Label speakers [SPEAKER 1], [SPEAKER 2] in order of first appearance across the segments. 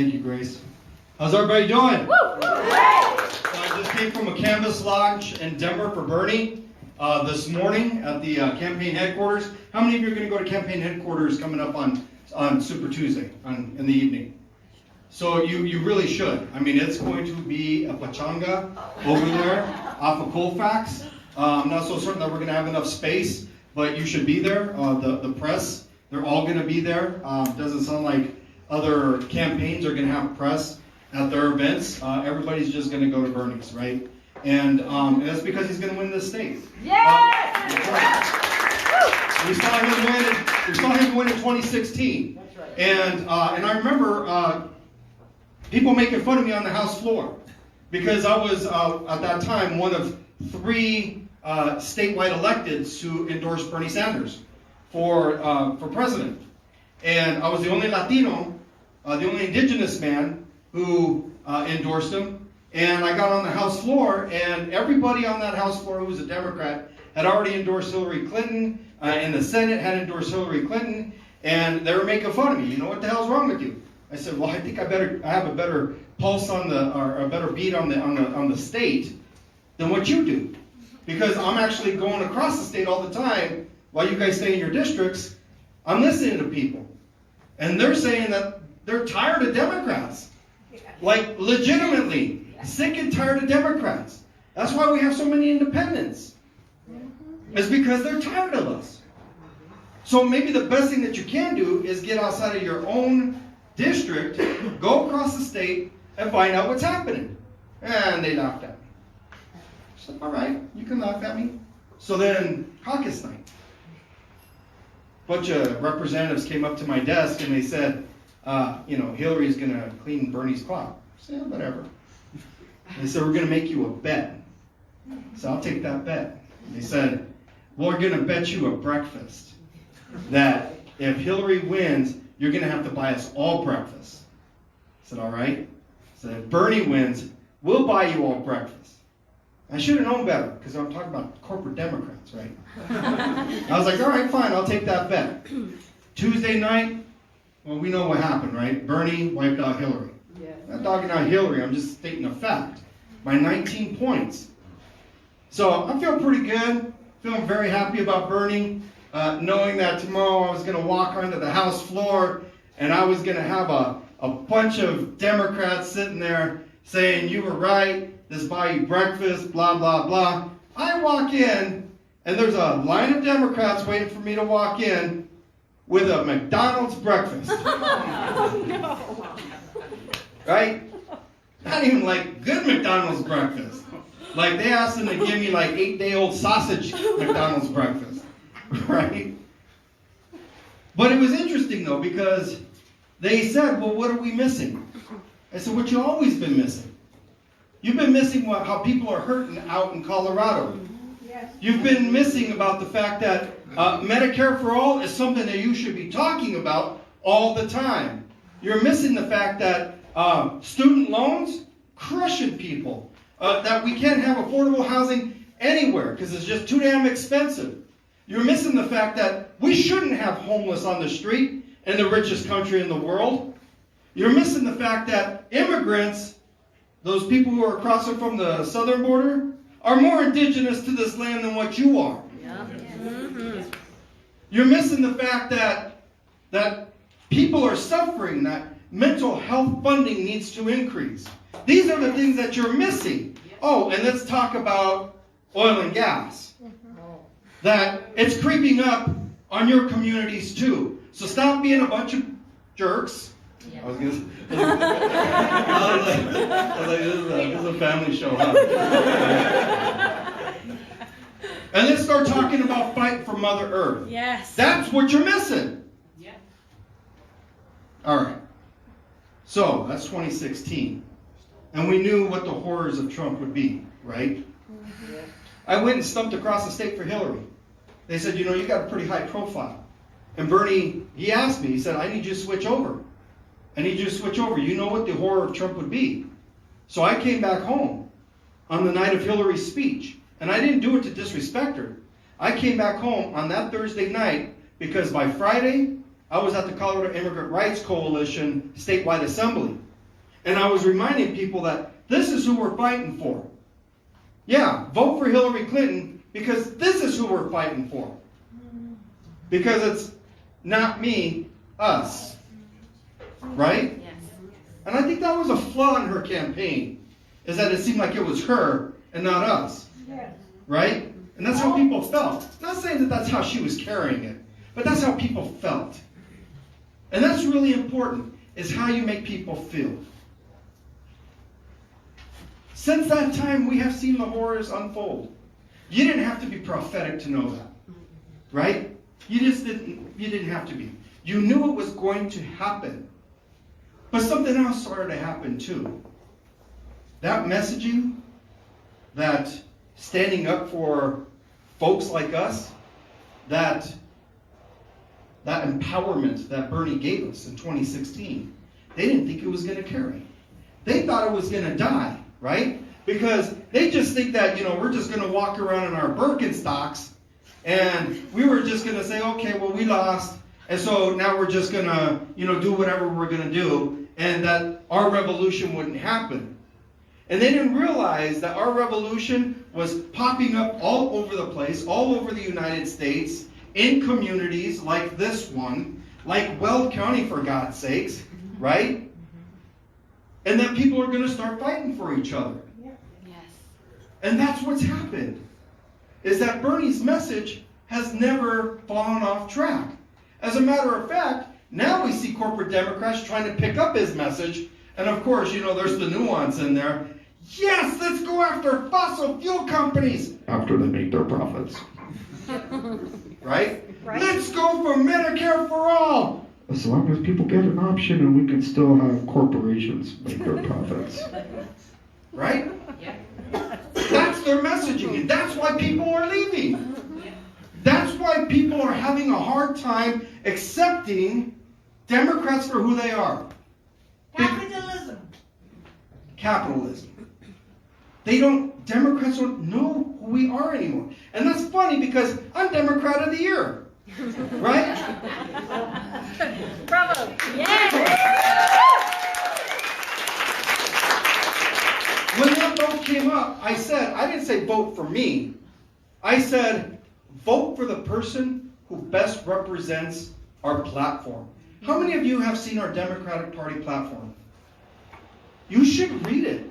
[SPEAKER 1] Thank you, Grace. How's everybody doing? Woo! So I just came from a canvas launch in Denver for Bernie this morning at the campaign headquarters. How many of you are going to go to campaign headquarters coming up on Super Tuesday in the evening? So you really should. I mean, it's going to be a pachanga over there off of Colfax. I'm not so certain that we're going to have enough space, but you should be there. The press, they're all going to be there. Doesn't sound like other campaigns are going to have press at their events. Everybody's just going to go to Bernie's, right? And that's because he's going to win this state.
[SPEAKER 2] Yes!
[SPEAKER 1] We saw him win in 2016.
[SPEAKER 2] That's right.
[SPEAKER 1] And I remember people making fun of me on the House floor because I was at that time one of 3 statewide electeds who endorsed Bernie Sanders for president. And I was the only Latino, the only indigenous man who endorsed him. And I got on the House floor, and everybody on that House floor who was a Democrat had already endorsed Hillary Clinton, and the Senate had endorsed Hillary Clinton, and they were making fun of me. You know, what the hell's wrong with you? I said, well, I think I have a better pulse or a better beat on the state than what you do. Because I'm actually going across the state all the time while you guys stay in your districts. I'm listening to people. And they're saying that they're tired of Democrats. Like, legitimately. Sick and tired of Democrats. That's why we have so many independents. It's because they're tired of us. So maybe the best thing that you can do is get outside of your own district, go across the state, and find out what's happening. And they laughed at me. I said, all right, you can laugh at me. So then, caucus night. A bunch of representatives came up to my desk and they said, Hillary's going to clean Bernie's clock. I said, yeah, whatever. They said, we're going to make you a bet. So I'll take that bet. They said, well, we're going to bet you a breakfast that if Hillary wins, you're going to have to buy us all breakfast. I said, all right. I said, if Bernie wins, we'll buy you all breakfast. I should have known better because I'm talking about corporate Democrats, right? I was like, all right, fine, I'll take that bet. Tuesday night, well, we know what happened, right? Bernie wiped out Hillary.
[SPEAKER 2] Yeah.
[SPEAKER 1] I'm not dogging out Hillary, I'm just stating a fact. By 19 points. So I feel pretty good, feeling very happy about Bernie, knowing that tomorrow I was going to walk onto the House floor and I was going to have a bunch of Democrats sitting there saying, you were right, this buy you breakfast, blah, blah, blah. I walk in and there's a line of Democrats waiting for me to walk in with a McDonald's breakfast.
[SPEAKER 2] Oh, no.
[SPEAKER 1] Right? Not even like good McDonald's breakfast. Like they asked them to give me like 8-day-old sausage McDonald's breakfast. Right? But it was interesting though because they said, well, what are we missing? I said, what you always been missing. You've been missing how people are hurting out in Colorado.
[SPEAKER 2] Yes.
[SPEAKER 1] You've been missing about the fact that Medicare for All is something that you should be talking about all the time. You're missing the fact that student loans, crushing people. That we can't have affordable housing anywhere because it's just too damn expensive. You're missing the fact that we shouldn't have homeless on the street in the richest country in the world. You're missing the fact that immigrants, those people who are crossing from the southern border, are more indigenous to this land than what you are.
[SPEAKER 2] Yeah. Mm-hmm.
[SPEAKER 1] You're missing the fact that people are suffering, that mental health funding needs to increase. These are the things that you're missing. Oh, and let's talk about oil and gas. That it's creeping up on your communities too. So stop being a bunch of jerks. I was going to say, this is a family show, huh? And let's start talking about fight for Mother Earth.
[SPEAKER 2] Yes.
[SPEAKER 1] That's what you're missing.
[SPEAKER 2] Yeah.
[SPEAKER 1] All right. So that's 2016. And we knew what the horrors of Trump would be, right? Mm-hmm. I went and stumped across the state for Hillary. They said, you got a pretty high profile. And Bernie, he asked me, he said, I need you to switch over. I need you to switch over. You know what the horror of Trump would be. So I came back home on the night of Hillary's speech. And I didn't do it to disrespect her. I came back home on that Thursday night because by Friday, I was at the Colorado Immigrant Rights Coalition statewide assembly. And I was reminding people that this is who we're fighting for. Yeah, vote for Hillary Clinton because this is who we're fighting for. Because it's not me, us. Right?
[SPEAKER 2] Yes.
[SPEAKER 1] And I think that was a flaw in her campaign, is that it seemed like it was her and not us. Right? And that's how people felt. Not saying that that's how she was carrying it, but that's how people felt. And that's really important, is how you make people feel. Since that time, we have seen the horrors unfold. You didn't have to be prophetic to know that. Right? You didn't have to be. You knew it was going to happen. But something else started to happen too. That messaging, that standing up for folks like us, that empowerment that Bernie gave us in 2016, they didn't think it was going to carry. They thought it was going to die, right? Because they just think that, we're just going to walk around in our Birkenstocks and we were just going to say, okay, well, we lost. And so now we're just going to, do whatever we're going to do, and that our revolution wouldn't happen. And they didn't realize that our revolution was popping up all over the place, all over the United States, in communities like this one, like Weld County, for God's sakes, right? And that people are going to start fighting for each other.
[SPEAKER 2] Yes.
[SPEAKER 1] And that's what's happened, is that Bernie's message has never fallen off track. As a matter of fact, now we see corporate Democrats trying to pick up his message. And of course, there's the nuance in there. Yes, let's go after fossil fuel companies after they make their profits. Right? Let's go for Medicare for all. As long as people get an option and we can still have corporations make their profits. Right?
[SPEAKER 2] Yeah.
[SPEAKER 1] That's their messaging, and that's why people are leaving. That's why people are having a hard time accepting Democrats for who they are. Capitalism. Democrats don't know who we are anymore. And that's funny because I'm Democrat of the Year. Right?
[SPEAKER 2] Bravo. Yes.
[SPEAKER 1] When that vote came up, I didn't say vote for me. I said, vote for the person who best represents our platform. How many of you have seen our Democratic Party platform? You should read it.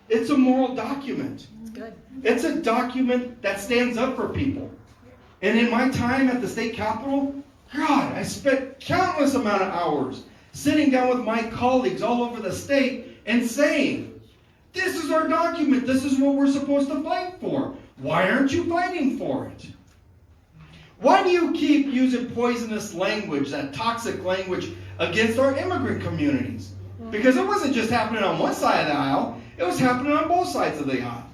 [SPEAKER 1] It's a moral document.
[SPEAKER 2] It's good.
[SPEAKER 1] It's a document that stands up for people. And in my time at the state capitol, God, I spent countless amount of hours sitting down with my colleagues all over the state and saying, this is our document. This is what we're supposed to fight for. Why aren't you fighting for it? Why do you keep using poisonous language, that toxic language, against our immigrant communities? Because it wasn't just happening on one side of the aisle. It was happening on both sides of the aisle.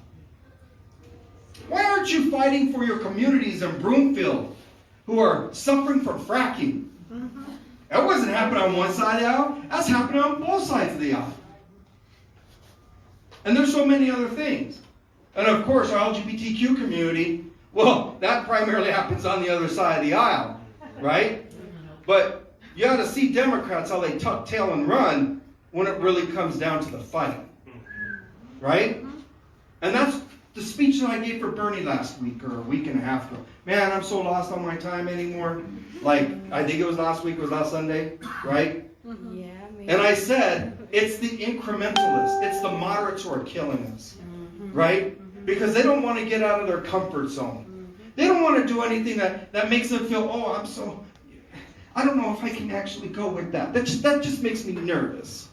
[SPEAKER 1] Why aren't you fighting for your communities in Broomfield who are suffering from fracking? That wasn't happening on one side of the aisle. That's happening on both sides of the aisle. And there's so many other things. And of course, our LGBTQ community, well, that primarily happens on the other side of the aisle, right? But you ought to see Democrats, how they tuck tail and run when it really comes down to the fight, right? And that's the speech that I gave for Bernie last week or a week and a half ago. Man, I'm so lost on my time anymore. Like, I think it was last week, it was last Sunday, right?
[SPEAKER 2] Yeah, maybe.
[SPEAKER 1] And I said, it's the incrementalists, it's the moderates who are killing us, right? Because they don't want to get out of their comfort zone. They don't want to do anything that makes them feel, I don't know if I can actually go with that. That just makes me nervous,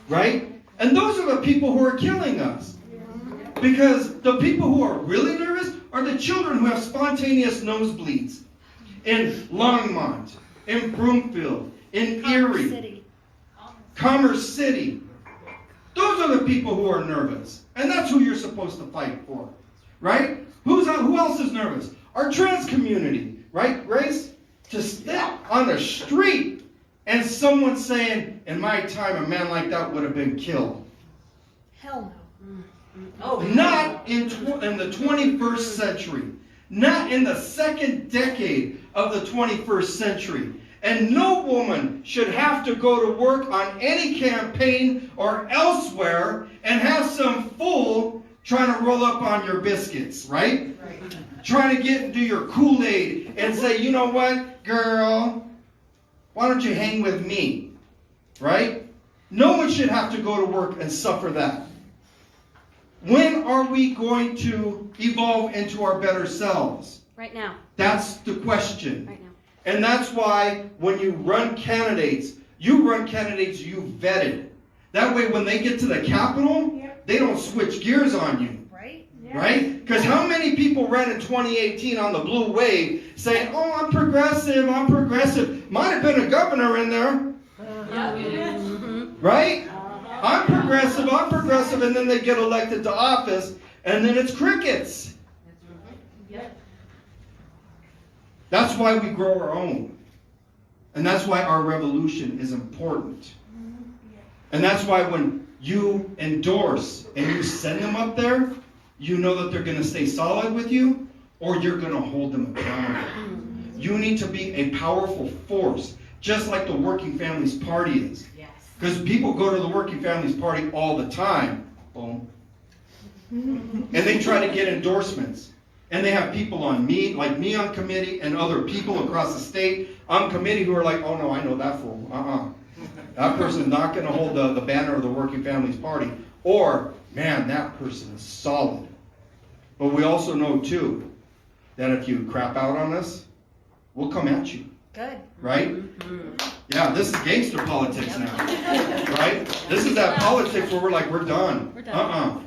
[SPEAKER 1] right? And those are the people who are killing us. Because the people who are really nervous are the children who have spontaneous nosebleeds in Longmont, in Broomfield, in Erie, Commerce City. Those are the people who are nervous. And that's who you're supposed to fight for, right? Who else is nervous? Our trans community, right, Grace? To step on the street and someone saying, in my time, a man like that would have been killed.
[SPEAKER 2] Hell no.
[SPEAKER 1] Not in the 21st century. Not in the second decade of the 21st century. And no woman should have to go to work on any campaign or elsewhere and have some fool trying to roll up on your biscuits, right? Trying to get into your Kool-Aid and say, you know what, girl, why don't you hang with me, right? No one should have to go to work and suffer that. When are we going to evolve into our better selves?
[SPEAKER 2] Right now.
[SPEAKER 1] That's the question.
[SPEAKER 2] Right now.
[SPEAKER 1] And that's why when you run candidates you vetted. That way when they get to the Capitol, they don't switch gears on you.
[SPEAKER 2] Right?
[SPEAKER 1] Right? Because how many people ran in 2018 on the blue wave saying, oh, I'm progressive. Might have been a governor in there. Right? I'm progressive, and then they get elected to office, and then it's crickets. That's why we grow our own. And that's why our revolution is important. And that's why when you endorse and you send them up there, you know that they're going to stay solid with you, or you're going to hold them accountable. You need to be a powerful force, just like the Working Families Party is. Because people go to the Working Families Party all the time. Boom. And they try to get endorsements. And they have people on me, like me on committee, and other people across the state on committee who are like, oh no, I know that fool. That person's not going to hold the banner of the Working Families Party. Or, man, that person is solid. But we also know, too, that if you crap out on us, we'll come at you.
[SPEAKER 2] Good.
[SPEAKER 1] Right? Yeah, this is gangster politics now. Right? This is that politics where we're like, we're done.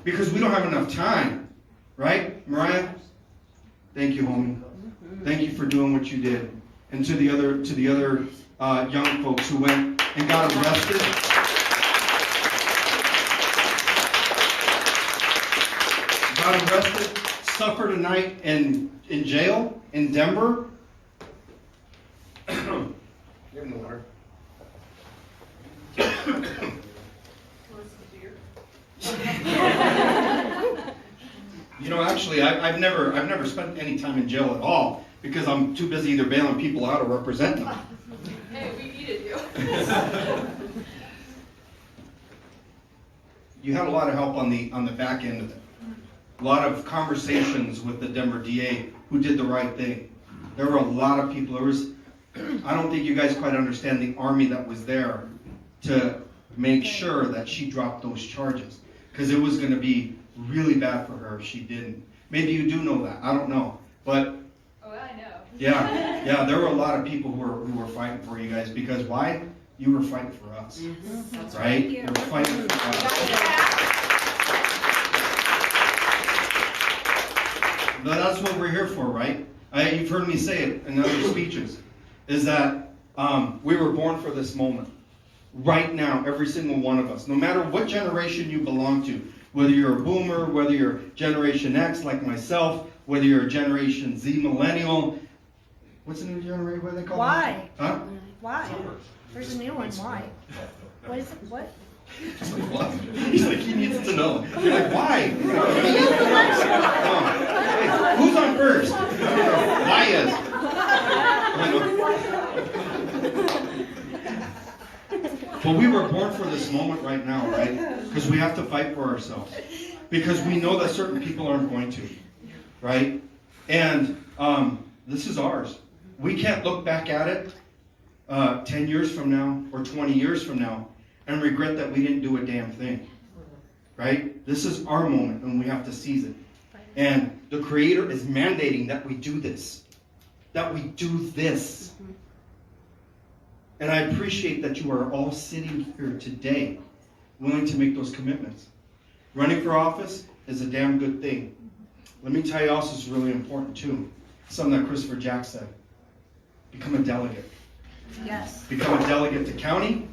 [SPEAKER 1] Because we don't have enough time. Right? Mariah? Thank you, homie. Thank you for doing what you did. And to the other young folks who went and got arrested. Suffered a night in jail in Denver. Give him the water. You know, actually, I've never spent any time in jail at all because I'm too busy either bailing people out or representing them.
[SPEAKER 3] Hey, we needed you.
[SPEAKER 1] You had a lot of help on the back end of it. A lot of conversations with the Denver DA who did the right thing. There were a lot of people. I don't think you guys quite understand the army that was there to make sure that she dropped those charges. Because it was going to be really bad for her if she didn't. Maybe you do know that. I don't know. But
[SPEAKER 3] Oh, I know.
[SPEAKER 1] yeah, there were a lot of people who were fighting for you guys. Because why? You were fighting for us.
[SPEAKER 2] That's
[SPEAKER 1] right?
[SPEAKER 2] You
[SPEAKER 1] were fighting for us. But that's what we're here for, right? You've heard me say it in other speeches, is that we were born for this moment. Right now, every single one of us, no matter what generation you belong to, whether you're a boomer, whether you're Generation X like myself, whether you're a Generation Z millennial, what's the new generation, what do they call it?
[SPEAKER 2] Why?
[SPEAKER 1] Huh?
[SPEAKER 2] Why? There's a new one. Why? What is it? What?
[SPEAKER 1] He's like, what? He's like, he needs to know. You're like, why? Hey, who's on first? Why is? But we were born for this moment right now, right? Because we have to fight for ourselves. Because we know that certain people aren't going to, right? And this is ours. We can't look back at it 10 years from now or 20 years from now and regret that we didn't do a damn thing, right? This is our moment and we have to seize it. And the Creator is mandating that we do this, And I appreciate that you are all sitting here today willing to make those commitments. Running for office is a damn good thing. Let me tell you also is really important too. Something that Christopher Jack said. Become a delegate.
[SPEAKER 2] Yes.
[SPEAKER 1] Become a delegate to county.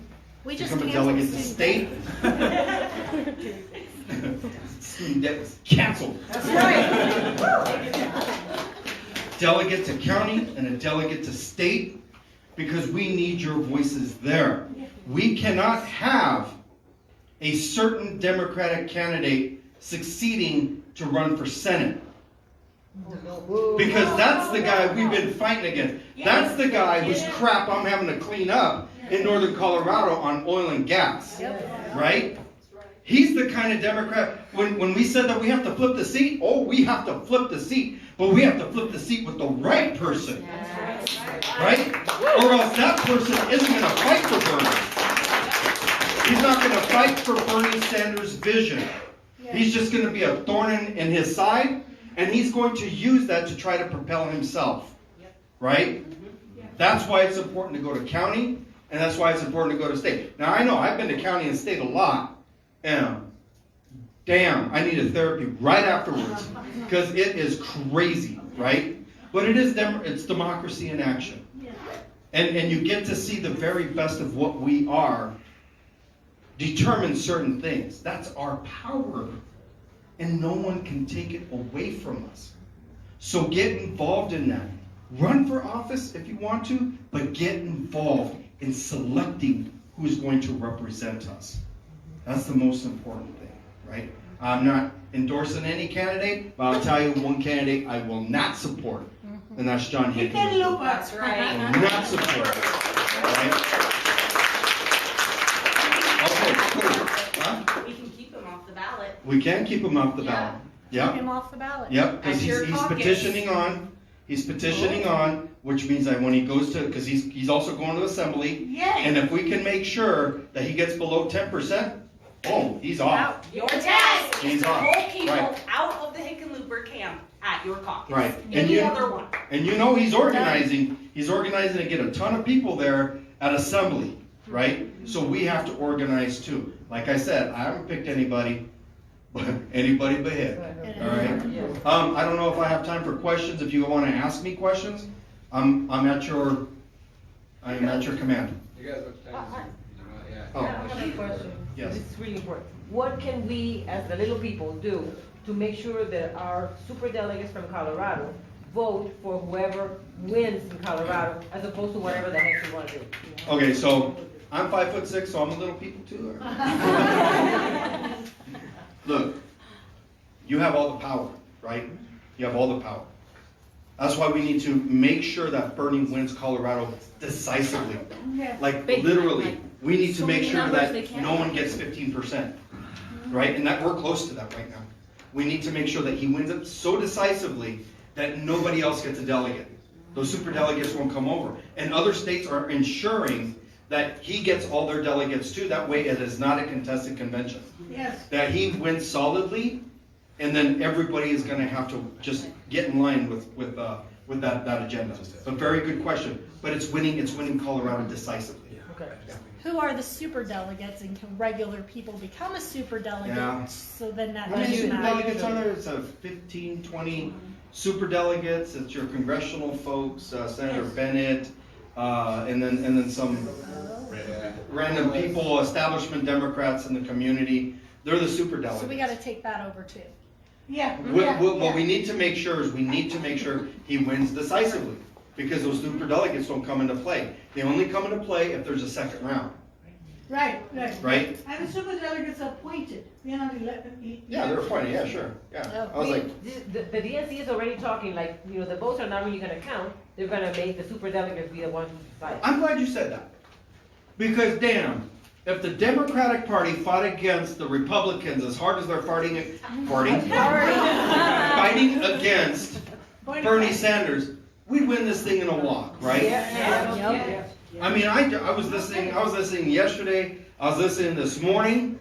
[SPEAKER 2] We just
[SPEAKER 1] Become a delegate to state. That was canceled.
[SPEAKER 2] That's right.
[SPEAKER 1] Delegate to county and a delegate to state, because we need your voices there. We cannot have a certain Democratic candidate succeeding to run for Senate. Because that's the guy we've been fighting against. That's the guy whose crap I'm having to clean up in northern Colorado on oil and gas. Right? He's the kind of Democrat, when we said that we have to flip the seat, we have to flip the seat. But we have to flip the seat with the right person. Right? Or else that person isn't going to fight for Bernie. He's not going to fight for Bernie Sanders' vision. He's just going to be a thorn in his side, and he's going to use that to try to propel himself. Right? That's why it's important to go to county, and that's why it's important to go to state. Now, I know I've been to county and state a lot, and damn, I need a therapy right afterwards, because it is crazy, right? But it's democracy in action. And you get to see the very best of what we are determine certain things. That's our power. And no one can take it away from us. So get involved in that. Run for office if you want to, but get involved in selecting who's going to represent us. That's the most important thing, right? I'm not endorsing any candidate, but I'll tell you one candidate I will not support, and that's John Hickenlooper.
[SPEAKER 3] That's right.
[SPEAKER 1] I will not support. Right? Okay, cool. Huh?
[SPEAKER 4] We can keep him off the ballot.
[SPEAKER 1] We can keep him off the ballot.
[SPEAKER 2] Keep
[SPEAKER 1] Yep.
[SPEAKER 2] him off the ballot.
[SPEAKER 1] Yep, because
[SPEAKER 4] At your
[SPEAKER 1] he's
[SPEAKER 4] caucus.
[SPEAKER 1] petitioning on. He's petitioning on, which means that when he goes to, because he's also going to assembly,
[SPEAKER 4] Yay!
[SPEAKER 1] and if we can make sure that he gets below 10%, boom, he's off.
[SPEAKER 4] Your task is
[SPEAKER 1] He's
[SPEAKER 4] to
[SPEAKER 1] off.
[SPEAKER 4] pull people
[SPEAKER 1] Right.
[SPEAKER 4] out of the Hickenlooper camp at your caucus.
[SPEAKER 1] Right. And
[SPEAKER 4] Any
[SPEAKER 1] you-
[SPEAKER 4] other one.
[SPEAKER 1] And you know he's organizing to get a ton of people there at assembly, right? So we have to organize too. Like I said, I haven't picked anybody but him. All right. I don't know if I have time for questions. If you want to ask me questions, I'm at your command.
[SPEAKER 5] You guys, what time is it? Yeah.
[SPEAKER 1] Oh,
[SPEAKER 6] I have a question.
[SPEAKER 1] Yes.
[SPEAKER 6] This is really important. What can we, as the little people, do to make sure that our superdelegates from Colorado vote for whoever wins in Colorado, as opposed to whatever the heck we want to do?
[SPEAKER 1] Okay, so I'm 5'6", so I'm a little people too. Look, you have all the power, right? You have all the power. That's why we need to make sure that Bernie wins Colorado decisively. Like literally, we need to make sure that no one gets 15%, right? And that we're close to that right now. We need to make sure that he wins it so decisively that nobody else gets a delegate. Those super delegates won't come over. And other states are ensuring that he gets all their delegates too. That way it is not a contested convention.
[SPEAKER 7] Yes.
[SPEAKER 1] That he wins solidly, and then everybody is going to have to just get in line with that agenda. But very good question. But it's winning Colorado decisively.
[SPEAKER 6] Okay.
[SPEAKER 2] Who are the super delegates, and can regular people become a super delegate?
[SPEAKER 1] Yeah.
[SPEAKER 2] So then that
[SPEAKER 1] How many
[SPEAKER 2] doesn't
[SPEAKER 1] super
[SPEAKER 2] matter.
[SPEAKER 1] delegates are there? It's 15, 20 super delegates. It's your congressional folks, Senator Bennett, and then some random people, establishment Democrats in the community. They're the super delegates.
[SPEAKER 2] So we got to take that over too.
[SPEAKER 7] Yeah.
[SPEAKER 1] What we need to make sure is he wins decisively, because those super delegates don't come into play. They only come into play if there's a second round.
[SPEAKER 7] Right.
[SPEAKER 1] Right?
[SPEAKER 7] And the super delegates are appointed. They're not elected.
[SPEAKER 1] Yeah, they're appointed. Yeah, sure. Yeah. I was like,
[SPEAKER 6] The DNC is already talking, like, the votes are not really gonna count, they're gonna make the superdelegates be the ones who decide.
[SPEAKER 1] I'm glad you said that. Because damn, if the Democratic Party fought against the Republicans as hard as they're fighting against Bernie Sanders, we'd win this thing in a walk, right?
[SPEAKER 6] Yeah.
[SPEAKER 1] I mean, I was listening yesterday, I was listening this morning,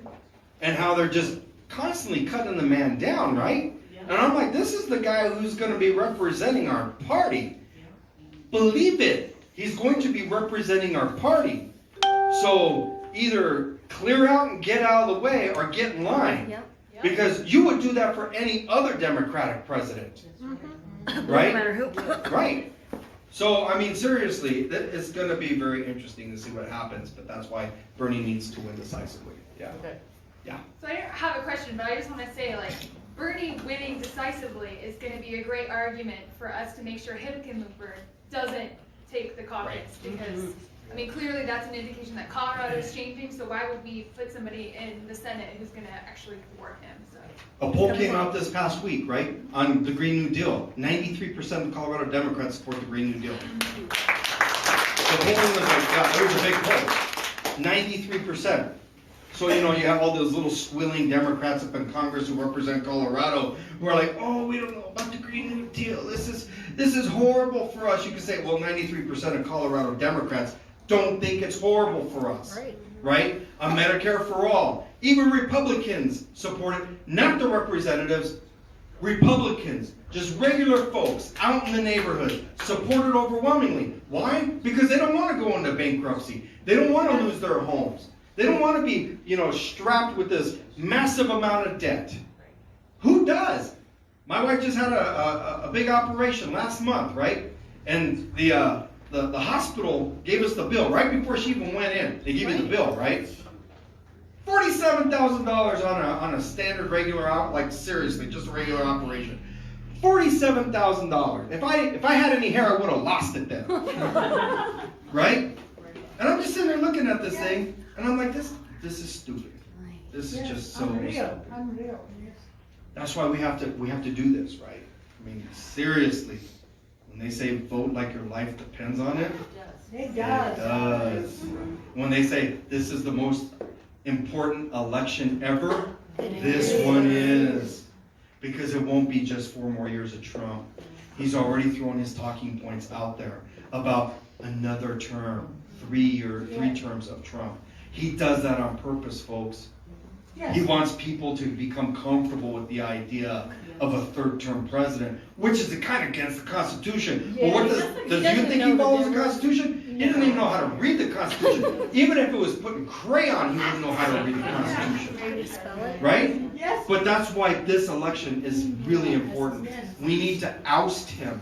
[SPEAKER 1] and how they're just constantly cutting the man down, right? And I'm like, this is the guy who's going to be representing our party. Believe it, he's going to be representing our party. So either clear out and get out of the way, or get in line. Because you would do that for any other Democratic president. Right?
[SPEAKER 2] No matter who.
[SPEAKER 1] Right. So, I mean, seriously, it's going to be very interesting to see what happens, but that's why Bernie needs to win decisively. Yeah.
[SPEAKER 6] Okay.
[SPEAKER 1] Yeah.
[SPEAKER 3] So I don't have a question, but I just want to say, like, Bernie winning decisively is going to be a great argument for us to make sure Hickenlooper doesn't take the caucus, because I mean, clearly that's an indication that Colorado is changing, so why would we put somebody in the Senate who's gonna actually thwart him, so.
[SPEAKER 1] A poll came out this past week, right, on the Green New Deal. 93% of Colorado Democrats support the Green New Deal. The polling was like, yeah, it was a big poll. 93%. So, you have all those little squilling Democrats up in Congress who represent Colorado who are like, oh, we don't know about the Green New Deal. This is horrible for us. You can say, well, 93% of Colorado Democrats don't think it's horrible for us. Right? On Medicare for all. Even Republicans support it, not the representatives. Republicans, just regular folks out in the neighborhood, support it overwhelmingly. Why? Because they don't want to go into bankruptcy. They don't want to lose their homes. They don't want to be, strapped with this massive amount of debt. Who does? My wife just had a big operation last month, right? And the hospital gave us the bill right before she even went in. They give you the bill, right? $47,000 on a standard regular seriously, just a regular operation. $47,000. If I had any hair, I would have lost it then. Right? And I'm just sitting there looking at this thing, and I'm like, this is stupid. This is just so
[SPEAKER 7] Unreal,
[SPEAKER 1] stupid.
[SPEAKER 7] unreal, yes.
[SPEAKER 1] That's why we have to do this, right? I mean, seriously. When they say vote like your life depends on it,
[SPEAKER 7] It
[SPEAKER 1] it
[SPEAKER 7] does.
[SPEAKER 1] does. When they say this is the most important election ever, this one is. Because it won't be just 4 more years of Trump. He's already thrown his talking points out there about another term, 3 terms of Trump. He does that on purpose, folks.
[SPEAKER 7] Yes.
[SPEAKER 1] He wants people to become comfortable with the idea of a 3rd-term president, which is kind of against the Constitution.
[SPEAKER 2] Yeah,
[SPEAKER 1] but what
[SPEAKER 2] he
[SPEAKER 1] does
[SPEAKER 2] doesn't-
[SPEAKER 1] you
[SPEAKER 2] he doesn't
[SPEAKER 1] think
[SPEAKER 2] know
[SPEAKER 1] he
[SPEAKER 2] the
[SPEAKER 1] follows the
[SPEAKER 2] difference.
[SPEAKER 1] Constitution? He doesn't even know how to read the Constitution. Even if it was put in crayon, he wouldn't know how to read the Constitution.
[SPEAKER 2] How do you spell it?
[SPEAKER 1] Right?
[SPEAKER 7] Yes.
[SPEAKER 1] But that's why this election is really important. We need to oust him.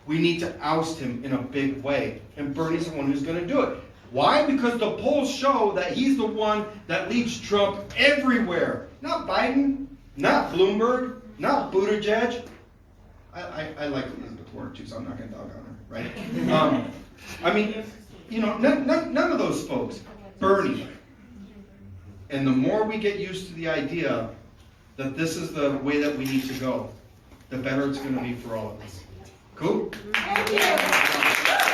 [SPEAKER 1] We need to oust him in a big way. And Bernie's the one who's going to do it. Why? Because the polls show that he's the one that leads Trump everywhere. Not Biden, not Bloomberg, not Buttigieg. I like Elizabeth Warren too, so I'm not going to dog on her, right? I mean, none of those folks. Bernie. And the more we get used to the idea that this is the way that we need to go, the better it's going to be for all of us. Cool?
[SPEAKER 7] Thank you.